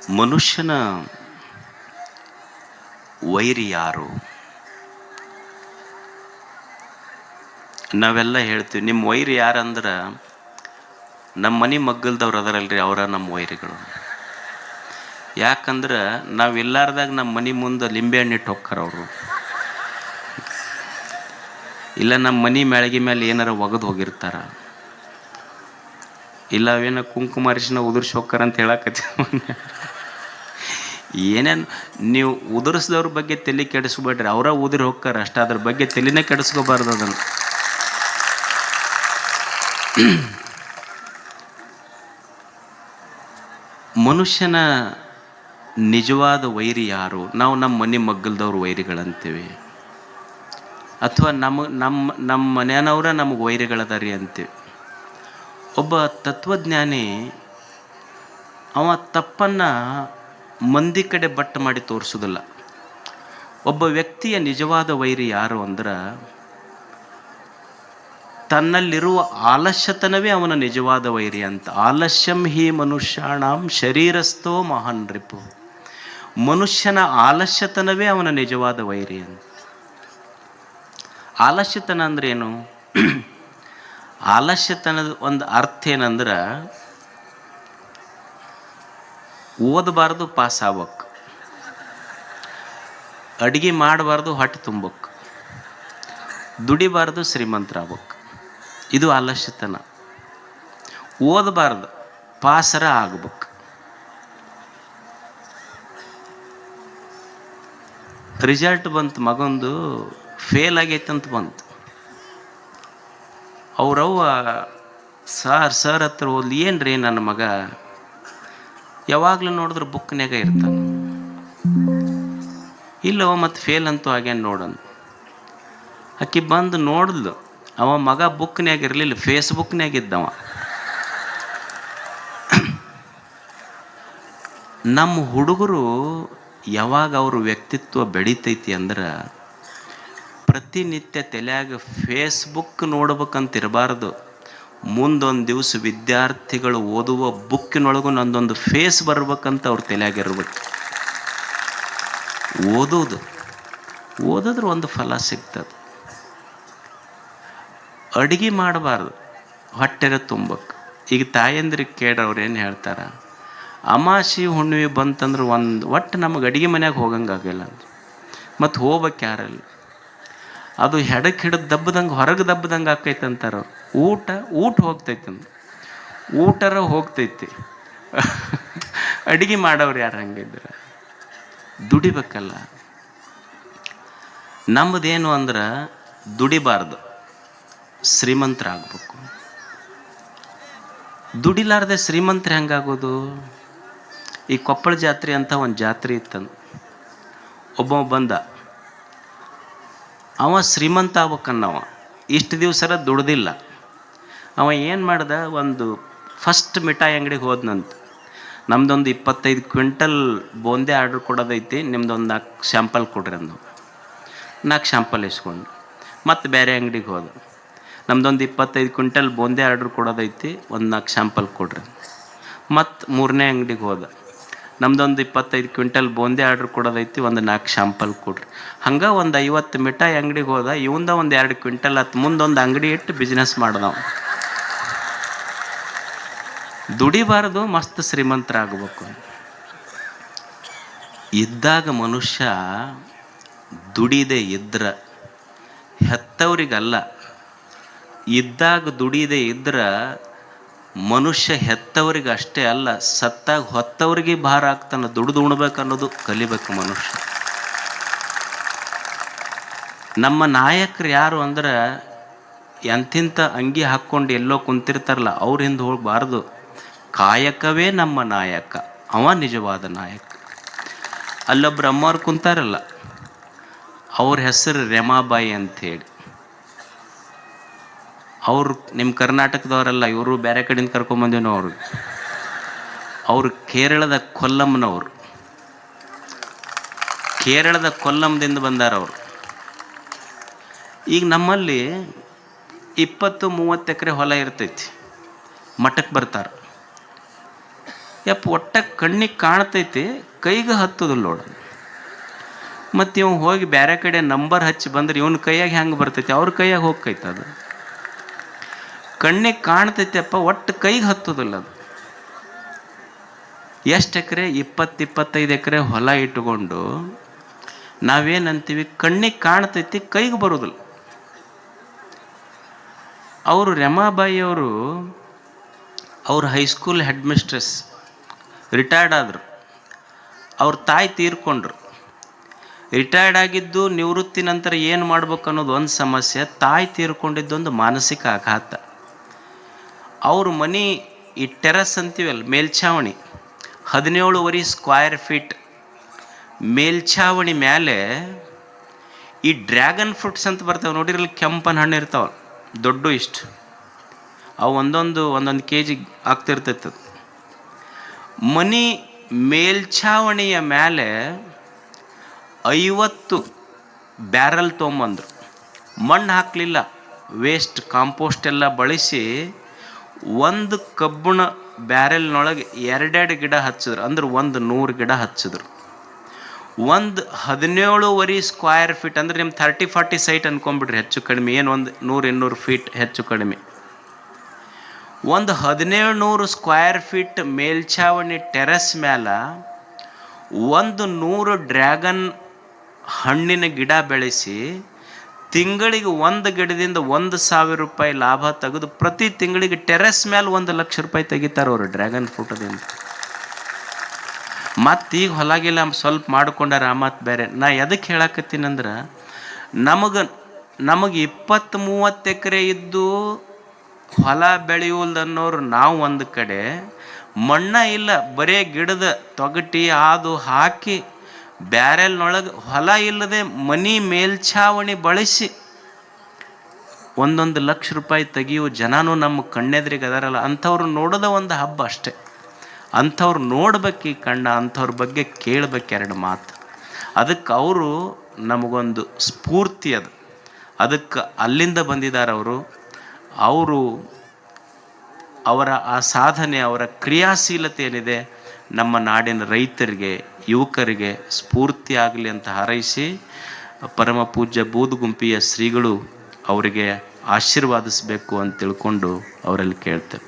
ಮನುಷ್ಯನ ವೈರಿ ಯಾರು? ನಾವೆಲ್ಲ ಹೇಳ್ತೀವಿ ನಿಮ್ಮ ವೈರಿ ಯಾರಂದ್ರೆ ನಮ್ಮ ಮನೆ ಮಗ್ಗಲ್ದವ್ರು ಅದರಲ್ರಿ, ಅವರ ನಮ್ಮ ವೈರಿಗಳು. ಯಾಕಂದ್ರೆ ನಾವು ಇಲ್ಲಾರ್ದಾಗ ನಮ್ಮ ಮನೆ ಮುಂದೆ ಲಿಂಬೆ ಹಣ್ಣು ಇಟ್ಟು ಹೋಗ್ತಾರ ಅವರು, ಇಲ್ಲ ನಮ್ಮ ಮನೆ ಮ್ಯಾಳ್ಗೆ ಮೇಲೆ ಏನಾರ ಒಗದು ಹೋಗಿರ್ತಾರ, ಇಲ್ಲ ಅವೇನೋ ಕುಂಕುಮ ಅರಿಶಿನ ಉದುರ್ಸಿ ಹೋಗ್ತಾರ ಅಂತ ಹೇಳಕತ್ತೀವಿ. ಏನೇನು ನೀವು ಉದುರಿಸಿದವ್ರ ಬಗ್ಗೆ ತಲೆ ಕೆಡಿಸ್ಬೇಡ್ರಿ, ಅವರ ಉದುರಿ ಹೋಗ್ತಾರ ಅಷ್ಟೇ, ಅದ್ರ ಬಗ್ಗೆ ತಲೆನೇ ಕೆಡಿಸ್ಕೋಬಾರ್ದು ಅದನ್ನು. ಮನುಷ್ಯನ ನಿಜವಾದ ವೈರಿ ಯಾರು? ನಾವು ನಮ್ಮ ಮನೆ ಮಗ್ಗಲ್ದವ್ರು ವೈರಿಗಳಂತೀವಿ, ಅಥವಾ ನಮ್ಮ ಮನೆಯವ್ರ ನಮಗೆ ವೈರಿಗಳದಾರಿ ಅಂತೀವಿ. ಒಬ್ಬ ತತ್ವಜ್ಞಾನಿ ಅವ ತಪ್ಪನ್ನು ಮಂದಿ ಕಡೆ ಬಟ್ಟು ಮಾಡಿ ತೋರಿಸೋದಿಲ್ಲ. ಒಬ್ಬ ವ್ಯಕ್ತಿಯ ನಿಜವಾದ ವೈರಿ ಯಾರು ಅಂದ್ರೆ ತನ್ನಲ್ಲಿರುವ ಆಲಸ್ಯತನವೇ ಅವನ ನಿಜವಾದ ವೈರಿ ಅಂತ. ಆಲಸ್ಯಂ ಹಿ ಮನುಷ್ಯಾಣಂ ಶರೀರಸ್ಥೋ ಮಹಾನ್ ರಿಪು. ಮನುಷ್ಯನ ಆಲಸ್ಯತನವೇ ಅವನ ನಿಜವಾದ ವೈರಿ ಅಂತ. ಆಲಸ್ಯತನ ಅಂದ್ರೆ ಏನು? ಆಲಸ್ಯತನದ ಒಂದು ಅರ್ಥ ಏನಂದ್ರೆ ಓದಬಾರ್ದು ಪಾಸ್ ಆಗ್ಬೇಕು, ಅಡುಗೆ ಮಾಡಬಾರ್ದು ಹೊಟ್ಟೆ ತುಂಬಬೇಕು, ದುಡಿಬಾರ್ದು ಶ್ರೀಮಂತರಾಗ್ಬೇಕು. ಇದು ಆಲಸ್ಯತನ. ಓದಬಾರ್ದು ಪಾಸರ ಆಗ್ಬೇಕು. ರಿಸಲ್ಟ್ ಬಂತು, ಮಗಂದು ಫೇಲ್ ಆಗೈತೆ ಅಂತ ಬಂತು. ಅವ್ರವ್ವ ಸರ್ ಹತ್ರ ಹೋದ್ಲು, ಏನು ರೀ ನನ್ನ ಮಗ ಯಾವಾಗಲೂ ನೋಡಿದ್ರೆ ಬುಕ್ನ್ಯಾಗ ಇರ್ತಾನೆ, ಇಲ್ಲವ ಮತ್ತು ಫೇಲ್ ಅಂತೂ ಆಗ್ಯಾನ ನೋಡೋಣ. ಆಕೆ ಬಂದು ನೋಡಿದ್ಲು, ಅವ ಮಗ ಬುಕ್ನ್ಯಾಗ ಇರಲಿಲ್ಲ, ಫೇಸ್ಬುಕ್ನ್ಯಾಗ ಇದ್ದವ. ನಮ್ಮ ಹುಡುಗರು ಯಾವಾಗ ಅವ್ರ ವ್ಯಕ್ತಿತ್ವ ಬೆಳೀತೈತಿ ಅಂದ್ರೆ ಪ್ರತಿನಿತ್ಯ ತಲೆಯಾಗ ಫೇಸ್ಬುಕ್ ನೋಡ್ಬೇಕಂತ ಇರಬಾರ್ದು. ಮುಂದೊಂದು ದಿವಸ ವಿದ್ಯಾರ್ಥಿಗಳು ಓದುವ ಬುಕ್ಕಿನೊಳಗೂ ನಂದೊಂದು ಫೇಸ್ ಬರ್ಬೇಕಂತ ಅವ್ರ ತಲೆಯಾಗಿರ್ಬೇಕು. ಓದಿದ್ರೆ ಒಂದು ಫಲ ಸಿಗ್ತದೆ. ಅಡುಗೆ ಮಾಡಬಾರ್ದು, ಹೊಟ್ಟೆರ ತುಂಬಕ್ಕೆ. ಈಗ ತಾಯಂದ್ರಿಗೆ ಕೇಳ್ರವ್ರು ಏನು ಹೇಳ್ತಾರೆ, ಅಮಾಸಿ ಹುಣ್ಣಿಮೆ ಬಂತಂದ್ರೆ ಒಟ್ಟು ನಮಗೆ ಅಡುಗೆ ಮನ್ಯಾಗ ಹೋಗಂಗಾಗಿಲ್ಲ ಅಂದ್ರೆ ಮತ್ತು ಹೋಗ್ಬೇಕು ಯಾರಲ್ಲಿ. ಅದು ಹೆಡಕ್ಕೆ ಹಿಡಿದು ದಬ್ಬದಂಗೆ ಹೊರಗೆ ದಬ್ಬದಂಗೆ ಆಕೈತೆ ಅಂತಾರೆ ಅವ್ರು. ಊಟ ಹೋಗ್ತೈತೆ ಅಂದು, ಊಟರ ಹೋಗ್ತೈತಿ, ಅಡುಗೆ ಮಾಡೋರು ಯಾರು ಹಂಗಿದ್ರೆ? ದುಡಿಬೇಕಲ್ಲ. ನಮ್ಮದೇನು ಅಂದ್ರೆ ದುಡಿಬಾರ್ದು, ಶ್ರೀಮಂತರಾಗಬೇಕು. ದುಡಿಲಾರ್ದೆ ಶ್ರೀಮಂತರು ಹೆಂಗಾಗೋದು? ಈ ಕೊಪ್ಪಳ ಜಾತ್ರೆ ಅಂತ ಒಂದು ಜಾತ್ರೆ ಇತ್ತಂದು, ಒಬ್ಬ ಬಂದ, ಅವ ಶ್ರೀಮಂತ ಆಗ್ಬೇಕನ್ನವ, ಇಷ್ಟು ದಿವಸರ ದುಡ್ದಿಲ್ಲ. ಅವ ಏನು ಮಾಡ್ದ, ಒಂದು ಫಸ್ಟ್ ಮಿಠಾಯಿ ಅಂಗಡಿಗೆ ಹೋದ್ನಂತ. ನಮ್ದೊಂದು 25 ಕ್ವಿಂಟಲ್ ಬೋಂದೆ ಆರ್ಡ್ರ್ ಕೊಡೋದೈತಿ, ನಿಮ್ದೊಂದು 4 ಶಾಂಪಲ್ ಕೊಡ್ರಿ ಅಂದು. 4 ಶಾಂಪಲ್ ಇಸ್ಕೊಂಡು ಮತ್ತು ಬೇರೆ ಅಂಗಡಿಗೆ ಹೋದ. ನಮ್ದೊಂದು 25 ಕ್ವಿಂಟಲ್ ಬೋಂದೆ ಆರ್ಡ್ರ್ ಕೊಡೋದೈತಿ, ಒಂದು 4 ಶಾಂಪಲ್ ಕೊಡ್ರಿ. ಮತ್ತು 3ನೇ ಅಂಗಡಿಗೆ ಹೋದ. ನಮ್ದೊಂದು 25 ಕ್ವಿಂಟಲ್ ಬೋಂದೆ ಆರ್ಡ್ರ್ ಕೊಡೋದೈತಿ, ಒಂದು 4 ಶಾಂಪಲ್ ಕೊಡ್ರಿ. ಹಂಗೆ ಒಂದು 50 ಮಿಠಾಯಿ ಅಂಗಡಿಗೆ ಹೋದ. ಇವಂದ ಒಂದು 2 ಕ್ವಿಂಟಲ್ ಹತ್ತು ಮುಂದೊಂದು ಅಂಗಡಿ ಇಟ್ಟು ಬಿಸ್ನೆಸ್ ಮಾಡ್ದವ. ದುಡಿಬಾರ್ದು, ಮಸ್ತ್ ಶ್ರೀಮಂತರಾಗಬೇಕು. ಇದ್ದಾಗ ಮನುಷ್ಯ ದುಡಿದೇ ಇದ್ರೆ, ಹೆತ್ತವ್ರಿಗಲ್ಲ, ಇದ್ದಾಗ ದುಡಿದೇ ಇದ್ರೆ ಮನುಷ್ಯ ಹೆತ್ತವ್ರಿಗೆ ಅಷ್ಟೇ ಅಲ್ಲ, ಸತ್ತಾಗ ಹೊತ್ತವ್ರಿಗೆ ಭಾರ ಆಗ್ತಾನೆ. ದುಡ್ದು ಉಣ್ಬೇಕು ಅನ್ನೋದು ಕಲಿಬೇಕು ಮನುಷ್ಯ. ನಮ್ಮ ನಾಯಕರು ಯಾರು ಅಂದ್ರೆ ಎಂತಿಂಥ ಅಂಗಿ ಹಾಕ್ಕೊಂಡು ಎಲ್ಲೋ ಕುಂತಿರ್ತಾರಲ್ಲ, ಅವ್ರ ಹಿಂದೆ ಹೋಗಬಾರ್ದು. ಕಾಯಕವೇ ನಮ್ಮ ನಾಯಕ, ಅವ ನಿಜವಾದ ನಾಯಕ. ಅಲ್ಲೊಬ್ರು ಅಮ್ಮವ್ರು ಕುಂತಾರಲ್ಲ, ಅವ್ರ ಹೆಸರು ರೆಮಾಬಾಯಿ ಅಂಥೇಳಿ. ಅವರು ನಿಮ್ಮ ಕರ್ನಾಟಕದವರಲ್ಲ, ಇವರು ಬೇರೆ ಕಡೆಯಿಂದ ಕರ್ಕೊಂಬಂದಿನೋ ಅವರು ಕೇರಳದ ಕೊಲ್ಲಂನವರು. ಕೇರಳದ ಕೊಲ್ಲಂದಿಂದ ಬಂದಾರ ಅವರು. ಈಗ ನಮ್ಮಲ್ಲಿ 20-30 ಎಕರೆ ಹೊಲ ಇರ್ತೈತಿ, ಮಠಕ್ಕೆ ಬರ್ತಾರೆ. ಯಪ್ಪ ಒಟ್ಟ ಕಣ್ಣಿಗೆ ಕಾಣ್ತೈತಿ, ಕೈಗೆ ಹತ್ತೋದಿಲ್ಲ ನೋಡು. ಮತ್ತು ಇವ್ ಹೋಗಿ ಬೇರೆ ಕಡೆ ನಂಬರ್ ಹಚ್ಚಿ ಬಂದ್ರೆ ಇವನ ಕೈಯಾಗ ಹೆಂಗೆ ಬರ್ತೈತಿ, ಅವ್ರ ಕೈಯಾಗ ಹೋಗ್ತೈತೆ. ಅದು ಕಣ್ಣಿಗೆ ಕಾಣ್ತೈತಿ ಒಟ್ಟು ಕೈಗೆ ಹತ್ತೋದಿಲ್ಲ. ಅದು ಎಷ್ಟು ಎಕರೆ, 20-25 ಎಕರೆ ಹೊಲ ಇಟ್ಟುಕೊಂಡು ನಾವೇನಂತೀವಿ, ಕಣ್ಣಿಗೆ ಕಾಣ್ತೈತಿ ಕೈಗೆ ಬರೋದಿಲ್ಲ. ಅವರು ರಮಾಬಾಯಿ ಅವರು ಹೈಸ್ಕೂಲ್ ಹೆಡ್ ಮಿಸ್ಟ್ರೆಸ್, ರಿಟೈರ್ಡ್ ಆದರು. ಅವ್ರ ತಾಯಿ ತೀರ್ಕೊಂಡ್ರು. ರಿಟೈರ್ಡ್ ಆಗಿದ್ದು ನಿವೃತ್ತಿ ನಂತರ ಏನು ಮಾಡ್ಬೇಕು ಅನ್ನೋದು ಒಂದು ಸಮಸ್ಯೆ, ತಾಯಿ ತೀರ್ಕೊಂಡಿದ್ದೊಂದು ಮಾನಸಿಕ ಆಘಾತ. ಅವ್ರ ಮನೆ ಈ ಟೆರಸ್ ಅಂತೀವಲ್ಲ, ಮೇಲ್ಛಾವಣಿ 17 ಸ್ಕ್ವೇರ್ ಫೀಟ್ ಮೇಲ್ಛಾವಣಿ ಮೇಲೆ ಈ ಡ್ರ್ಯಾಗನ್ ಫ್ರೂಟ್ಸ್ ಅಂತ ಬರ್ತಾವೆ ನೋಡಿರಲ್ಲಿ, ಕೆಂಪನ ಹಣ್ಣು ಇರ್ತಾವೆ ದೊಡ್ಡ, ಇಷ್ಟು ಅವು ಒಂದೊಂದು kg ಆಗ್ತಿರ್ತೈತೆ. ಮನೆ ಮೇಲ್ಛಾವಣಿಯ ಮೇಲೆ 50 ಬ್ಯಾರಲ್ ತೊಗೊಂಬಂದರು. ಮಣ್ಣು ಹಾಕಲಿಲ್ಲ, ವೇಸ್ಟ್ ಕಾಂಪೋಸ್ಟ್ ಎಲ್ಲ ಬಳಸಿ ಒಂದು ಕಬ್ಬಣ ಬ್ಯಾರೆಲ್ನೊಳಗೆ 2 ಗಿಡ ಹಚ್ಚಿದ್ರು. ಅಂದ್ರೆ 100 ಗಿಡ ಹಚ್ಚಿದ್ರು. ಒಂದು 17 ಸ್ಕ್ವೇರ್ ಫೀಟ್ ಅಂದರೆ ನಿಮ್ಮ 30-40 ಸೈಟ್ ಅನ್ಕೊಂಬಿಡ್ರಿ, ಹೆಚ್ಚು ಕಡಿಮೆ ಏನು, ಒಂದು 100-200 ಫೀಟ್ ಹೆಚ್ಚು ಕಡಿಮೆ. ಒಂದು 1700 ಸ್ಕ್ವೇರ್ ಫೀಟ್ ಮೇಲ್ಛಾವಣಿ ಟೆರೆಸ್ ಮೇಲೆ 100 ಡ್ರ್ಯಾಗನ್ ಹಣ್ಣಿನ ಗಿಡ ಬೆಳೆಸಿ ತಿಂಗಳಿಗೆ ಒಂದು ಗಿಡದಿಂದ 1,000 ರೂಪಾಯಿ ಲಾಭ ತೆಗೆದು ಪ್ರತಿ ತಿಂಗಳಿಗೆ ಟೆರೆಸ್ ಮೇಲೆ 1,00,000 ರೂಪಾಯಿ ತೆಗಿತಾರೆ ಅವರು ಡ್ರ್ಯಾಗನ್ ಫ್ರೂಟದಿಂದ. ಮತ್ತೀಗ ಹೊಲಗಿಲ್ಲ ಸ್ವಲ್ಪ ಮಾಡ್ಕೊಂಡಾರ, ಮತ್ತು ಬೇರೆ. ನಾ ಎದಕ್ಕೆ ಹೇಳಕತ್ತೀನಂದ್ರೆ, ನಮಗೆ 20-30 ಎಕರೆ ಇದ್ದು ಹೊಲ ಬೆಳೆಯುವುದನ್ನೋರು ನಾವು ಒಂದು ಕಡೆ, ಮಣ್ಣ ಇಲ್ಲ, ಬರೇ ಗಿಡದ ತೊಗಟಿ ಆದು ಹಾಕಿ ಬ್ಯಾರೆಲ್ನೊಳಗೆ ಹೊಲ ಇಲ್ಲದೆ ಮನಿ ಮೇಲ್ಛಾವಣಿ ಬಳಸಿ 1,00,000 ರೂಪಾಯಿ ತೆಗಿಯುವ ಜನನೂ ನಮ್ಮ ಕಣ್ಣೆದ್ರಿಗೆ ಅದಾರಲ್ಲ. ಅಂಥವ್ರು ನೋಡೋದ ಒಂದು ಹಬ್ಬ ಅಷ್ಟೆ. ಅಂಥವ್ರು ನೋಡ್ಬೇಕು ಈ ಕಣ್ಣ, ಅಂಥವ್ರ ಬಗ್ಗೆ ಕೇಳಬೇಕು 2 ಮಾತು. ಅದಕ್ಕೆ ಅವರು ನಮಗೊಂದು ಸ್ಫೂರ್ತಿ. ಅದಕ್ಕೆ ಅಲ್ಲಿಂದ ಬಂದಿದ್ದಾರೆ ಅವರು ಅವರ ಆ ಸಾಧನೆ, ಅವರ ಕ್ರಿಯಾಶೀಲತೆ ಏನಿದೆ ನಮ್ಮ ನಾಡಿನ ರೈತರಿಗೆ, ಯುವಕರಿಗೆ ಸ್ಫೂರ್ತಿ ಆಗಲಿ ಅಂತ ಹಾರೈಸಿ, ಪರಮ ಪೂಜ್ಯ ಬೂದುಗುಂಪಿಯ ಶ್ರೀಗಳು ಅವರಿಗೆ ಆಶೀರ್ವಾದಿಸಬೇಕು ಅಂತ ತಿಳ್ಕೊಂಡು ಅವರಲ್ಲಿ ಕೇಳ್ತೇವೆ.